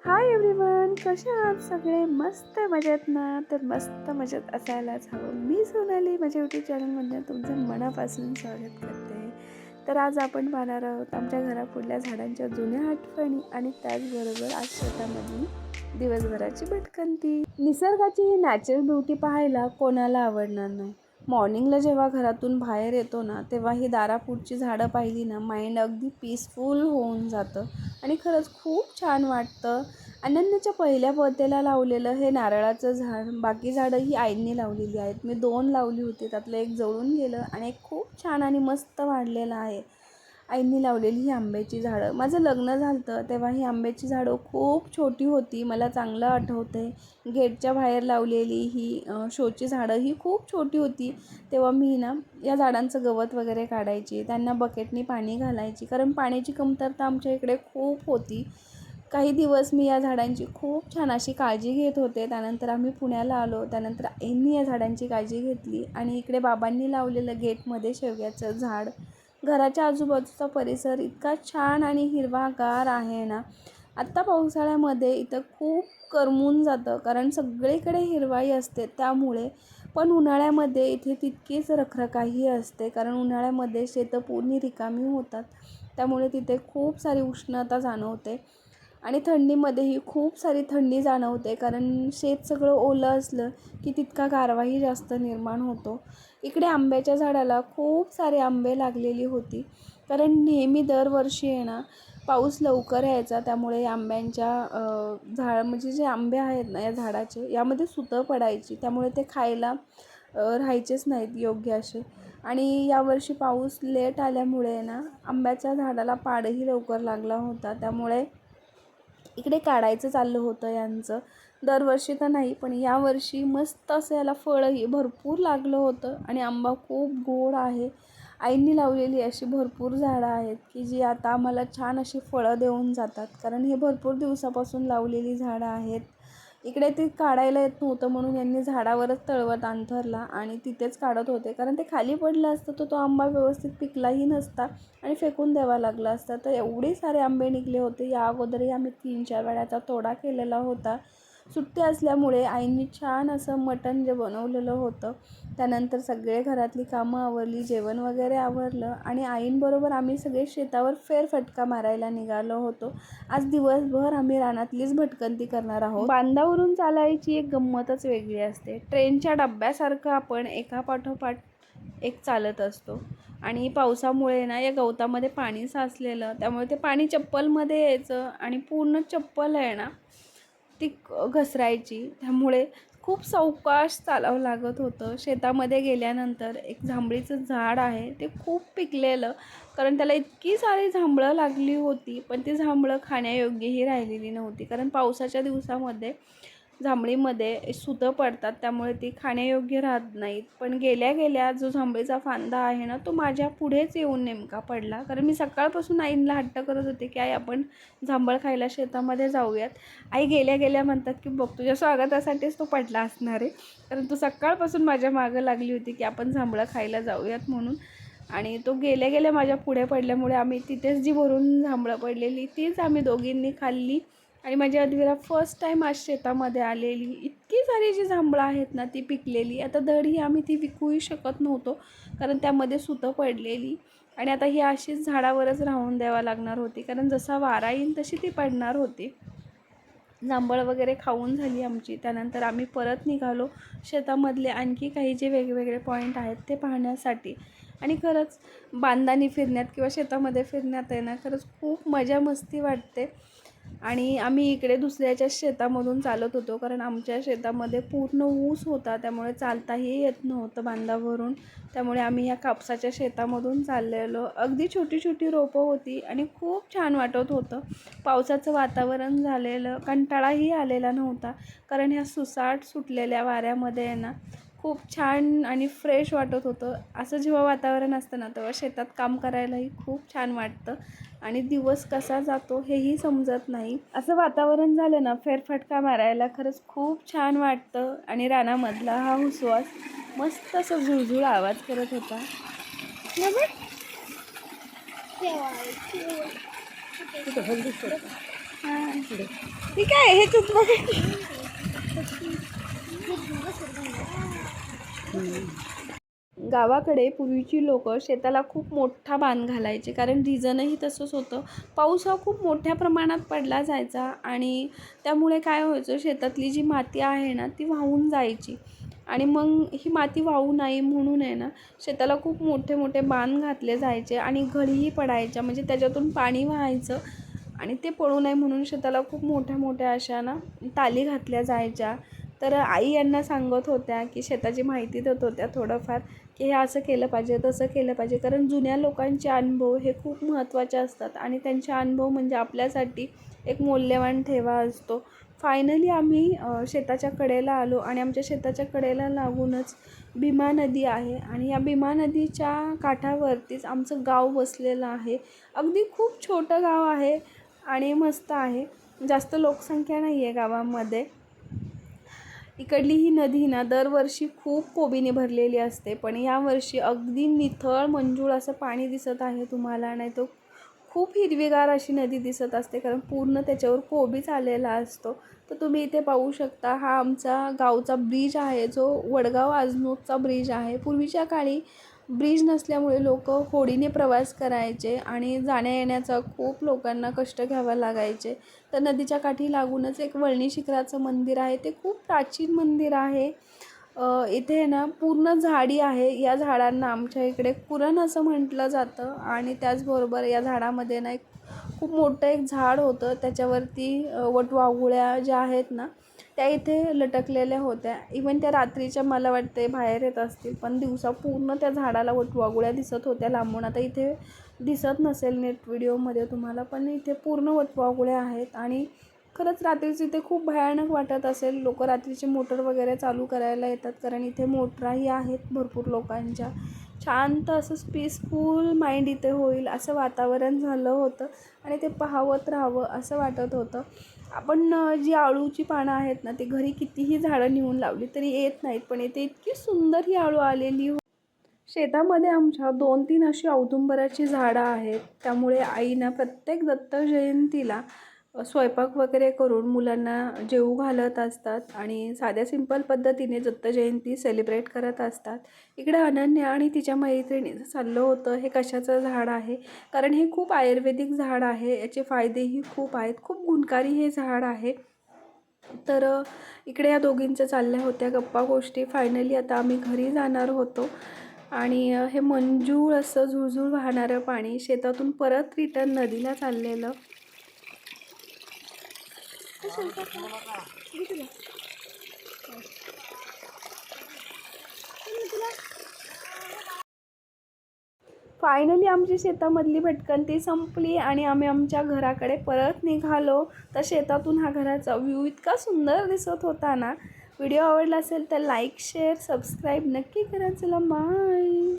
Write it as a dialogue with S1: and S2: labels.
S1: Hi everyone, कसे आहात सगळे? मस्त मजेत ना? तर मस्त मजेत असायलाच हवं. मी सोनाली माझ्या यूट्यूब चॅनलमध्ये तुमचं मनापासून स्वागत करते. तर आज आपण पाहणार आहोत आमच्या घरापुढल्या झाडांच्या जुन्या आठवणी आणि त्याचबरोबर आज शेतामधली दिवसभराची भटकंती. निसर्गाची ही नॅचरल ब्युटी पाहायला कोणाला आवडणार नाही. मॉर्निंगला जेव्हा घरातून बाहेर येतो ना, तेव्हा ही दारापुढची झाडं पाहिली ना, माइंड अगदी पीसफुल होऊन जातं आणि खरंच खूप छान वाटतं. अनन्याच्या पहिल्या पोत्याला लावलेलं हे नारळाचं झाड, बाकी झाडं ही आईंनी लावलेली आहेत. मी 2 लावली होती, त्यातलं एक जळून गेलं आणि एक खूप छान आणि मस्त वाढलेलं आहे. आईंनी लावलेली ही आंब्याची झाडं. माझं लग्न झालं तेव्हा ही आंब्याची झाडं खूप छोटी होती, मला चांगलं आठवतंय. गेटच्या बाहेर लावलेली ही शोची झाडं ही खूप छोटी होती. तेव्हा मी ना या झाडांचं गवत वगैरे काढायची, त्यांना बकेटनी पाणी घालायची, कारण पाण्याची कमतरता आमच्या इकडे खूप होती. काही दिवस मी या झाडांची खूप छान अशी काळजी घेत होते. त्यानंतर आम्ही पुण्याला आलो, त्यानंतर आईंनी या झाडांची काळजी घेतली आणि इकडे बाबांनी लावलेलं गेटमध्ये शेवग्याचं झाड. घराच्या आजूबाजूचा परिसर इतका छान आणि हिरवागार आहे ना. आत्ता पावसाळ्यामध्ये इथं खूप करमून जातं, कारण सगळीकडे हिरवाई असते त्यामुळे. पण उन्हाळ्यामध्ये इथे तितकीच रखरखाही असते, कारण उन्हाळ्यामध्ये शेतं पूर्ण रिकामी होतात, त्यामुळे तिथे खूप सारी उष्णता जाणवते. आणि थंडीमध्येही खूप सारी थंडी जाणवते, कारण शेत सगळं ओलं असलं की तितका गारवाही जास्त निर्माण होतो. इकडे आंब्याच्या झाडाला खूप सारे आंबे लागलेली होती, कारण नेहमी दरवर्षी आहे ना पाऊस लवकर यायचा, त्यामुळे आंब्यांच्या म्हणजे जे आंबे आहेत ना या झाडाचे, यामध्ये सुतं पडायची, त्यामुळे ते खायला राहायचेच नाहीत योग्य असे. आणि यावर्षी पाऊस लेट आल्यामुळे ना आंब्याच्या झाडाला पाडही लवकर लागला होता, त्यामुळे इकडे काढायचं चाललं होतं यांचं. दरवर्षी तर नाही, पण यावर्षी मस्त असं याला फळंही भरपूर लागलं होतं आणि आंबा खूप गोड आहे. आईंनी लावलेली अशी भरपूर झाडं आहेत की जी आता आम्हाला छान अशी फळं देऊन जातात, कारण हे भरपूर दिवसापासून लावलेली झाडं आहेत. इकडे ते काढायला येत नव्हतं, म्हणून यांनी झाडावरच तळवट अंथरला आणि तिथेच काढत होते, कारण ते खाली पडलं असतं तर तो आंबा व्यवस्थित पिकलाही नसता आणि फेकून द्यावा लागला असता. तर एवढे सारे आंबे निघले होते. या अगोदरही आम्ही 3-4 वेळाचा तोडा केलेला होता. सुट्टी असल्यामुळे आईंनी छान असं मटण जे बनवलेलं होतं, त्यानंतर सगळे घरातली कामं आवरली, जेवण वगैरे आवरलं आणि आईंबरोबर आम्ही सगळे शेतावर फेरफटका मारायला निघालो होतो. आज दिवसभर आम्ही रानातलीच भटकंती करणार आहोत. बांधावरून चालायची एक गंमतच वेगळी असते. ट्रेनच्या डब्यासारखं आपण एकापाठोपाठ एक चालत असतो आणि पावसामुळे ना या गवतामध्ये पाणी साचलेलं, त्यामुळे ते पाणी चप्पलमध्ये यायचं आणि पूर्ण चप्पल आहे ना ती घसरायची, त्यामुळे खूप सावकाश चालावं लागत होतं. शेतामध्ये गेल्यानंतर एक जांभळीचं झाड आहे, ते खूप पिकलेलं, कारण त्याला इतकी सारी जांभळं लागली होती, पण ती जांभळं खाण्यायोग्यही राहिलेली नव्हती, कारण पावसाच्या दिवसामध्ये जांभळीमध्ये सुतं पडतात, त्यामुळे ती खाण्यायोग्य राहत नाहीत. पण गेल्या गेल्या जो जांभळीचा फांदा आहे ना, तो माझ्या पुढेच येऊन नेमका पडला, कारण मी सकाळपासून आईंना हट्ट करत होते की आई आपण जांभळ खायला शेतामध्ये जाऊयात. आई गेल्या गेल्या म्हणतात की बघ तुझ्या स्वागतासाठीच तो पडला असणार आहे, कारण तू सकाळपासून माझ्या मागं लागली होती की आपण जांभळं खायला जाऊयात म्हणून. आणि तो गेल्या गेल्या माझ्या पुढे पडल्यामुळे आम्ही तिथेच जी भरून जांभळं पडलेली तीच आम्ही दोघींनी खाल्ली. आणि माझी अद्विरा फर्स्ट टाईम आज शेतामध्ये आलेली. इतकी सारी जी जांभळं आहेत ना ती पिकलेली. आता धड आम्ही ती विकूही शकत नव्हतो, कारण त्यामध्ये सुतं पडलेली आणि आता ही अशीच झाडावरच राहून द्यावा लागणार होती, कारण जसा वारा येईल तशी ती पडणार होती. जांभळं वगैरे खाऊन झाली आमची. त्यानंतर आम्ही परत निघालो शेतामधले आणखी काही जे वेगवेगळे पॉईंट आहेत ते पाहण्यासाठी. आणि खरंच बांधाने फिरण्यात किंवा शेतामध्ये फिरण्यात आहे ना खरंच खूप मजा मस्ती वाटते. आणि आम्ही इकडे दुसऱ्याच्या शेतामधून चालत होतो, कारण आमच्या शेतामध्ये पूर्ण ऊस होता, त्यामुळे चालताही येत नव्हतं बांधावरून, त्यामुळे आम्ही ह्या कापसाच्या शेतामधून चाललेलो. अगदी छोटी छोटी रोपं होती आणि खूप छान वाटत होतं. पावसाचं वातावरण झालेलं, कंटाळाही आलेला नव्हता, कारण ह्या सुसाट सुटलेल्या वाऱ्यामध्ये आहे ना खूप छान आणि फ्रेश वाटत होतं. असं जेव्हा वातावरण असतं ना तेव्हा शेतात काम करायलाही खूप छान वाटतं आणि दिवस कसा जातो हेही समजत नाही. असं वातावरण झालं ना फेरफटका मारायला खरंच खूप छान वाटतं. आणि रानामधला हा हुसवास मस्त असं झुळझुळ आवाज करत होता. हां ठीक आहे हे तूच बघ. गावाकडे पूर्वीची लोक शेताला खूप मोठा बांध घालायचे, कारण रिझनही तसंच होतं. पाऊस हा खूप मोठ्या प्रमाणात पडला जायचा आणि त्यामुळे काय व्हायचं, शेतातली जी माती आहे ना ती वाहून जायची. आणि मग ही माती वाहू नये म्हणून आहे ना शेताला खूप मोठे मोठे बांध घातले जायचे आणि घडीही पडायच्या, म्हणजे त्याच्यातून पाणी वाहायचं आणि ते पडू नये म्हणून शेताला खूप मोठ्या मोठ्या अशा ना ताली घातल्या जायच्या. तर आई यांना सांगत होत्या की शेताची माहिती देत होत्या थोडंफार, की हे असं केलं पाहिजे तसं केलं पाहिजे, कारण जुन्या लोकांचे अनुभव हे खूप महत्त्वाचे असतात आणि त्यांचे अनुभव म्हणजे आपल्यासाठी एक मौल्यवान ठेवा असतो. फायनली आम्ही शेताच्या कडेला आलो आणि आमच्या शेताच्या कडेला लागूनच भीमा नदी आहे आणि या भीमा नदीच्या काठावरतीच आमचं गाव बसलेलं आहे. अगदी खूप छोटं गाव आहे आणि मस्त आहे. जास्त लोकसंख्या नाही आहे गावामध्ये. इकडली ही नदी ना दरवर्षी खूप कोबीने भरलेली असते, पण यावर्षी अगदी निथळ मंजूळ असं पाणी दिसत आहे तुम्हाला. नाही तर खूप हिरवीगार अशी नदी दिसत असते, कारण पूर्ण त्याच्यावर कोबीच आलेला असतो. तर तुम्ही इथे पाहू शकता, हा आमचा गावचा ब्रिज आहे, जो वडगाव आजनोदचा ब्रिज आहे. पूर्वीच्या काळी ब्रिज नसल्यामुळे लोक होडीने प्रवास करायचे आणि जाण्या येण्याचा खूप लोकांना कष्ट घ्यावे लागायचे. तर नदीच्या काठी लागूनच एक वळणी शिखराचं मंदिर आहे, ते खूप प्राचीन मंदिर आहे. इथे ना पूर्ण झाडी आहे. या झाडांना आमच्या इकडे कुरण असं म्हटलं जातं आणि त्याचबरोबर या झाडामध्ये ना एक खूप मोठं एक झाड होतं, त्याच्यावरती वटवाघुळ्या ज्या आहेत ना त्या इथे लटकलेल्या होत्या. इवन त्या रात्रीच्या मला वाटते बाहेर येत असतील, पण दिवसा पूर्ण त्या झाडाला वटवाघुळ्या दिसत होत्या लांबून. आता इथे दिसत नसेल नेट व्हिडिओमध्ये तुम्हाला, पण इथे पूर्ण वटवाघुळ्या आहेत आणि खरंच रात्रीच इथे खूप भयानक वाटत असेल. लोक रात्रीचे मोटर वगैरे चालू करायला येतात, कारण इथे मोटराही आहेत भरपूर लोकांच्या. शांत असं पीसफुल माइंड इथे होईल असं वातावरण झालं होतं आणि ते पाहत राहावं असं वाटत होतं. आपण जी आळूची पानं आहेत ना ती घरी कितीही झाडं नेऊन लावली तरी येत नाहीत, पण इथे इतकी सुंदर ही आळू आलेली. शेतामध्ये आमच्या 2-3 अशी औदुंबराची झाडं आहेत. त्यामुळे आईनं प्रत्येक दत्त जयंतीला स्वयंपाक वगैरे करून मुलांना जेवू घालत असतात आणि साध्या सिंपल पद्धतीने दत्त जयंती सेलिब्रेट करत असतात. इकडे अनन्या आणि तिच्या मैत्रिणीचं चाललं होतं हे कशाचं झाड आहे, कारण हे खूप आयुर्वेदिक झाड आहे, याचे फायदेही खूप आहेत, खूप गुणकारी हे झाड आहे. तर इकडे या दोघींच्या चालल्या होत्या गप्पा गोष्टी. फायनली आता आम्ही घरी जाणार होतो आणि हे मंजूळ असं झुळझुळ वाहणारं पाणी शेतातून परत रिटर्न नदीला चाललेलं. फायनली आमची शेतामधली भटकंती संपली आणि आम्ही आमच्या घराकडे परत निघालो. तर शेतातून हा घराचा व्ह्यू इतका सुंदर दिसत होता ना. व्हिडिओ आवडला असेल तर लाईक शेअर सबस्क्राईब नक्की करा. चला बाय.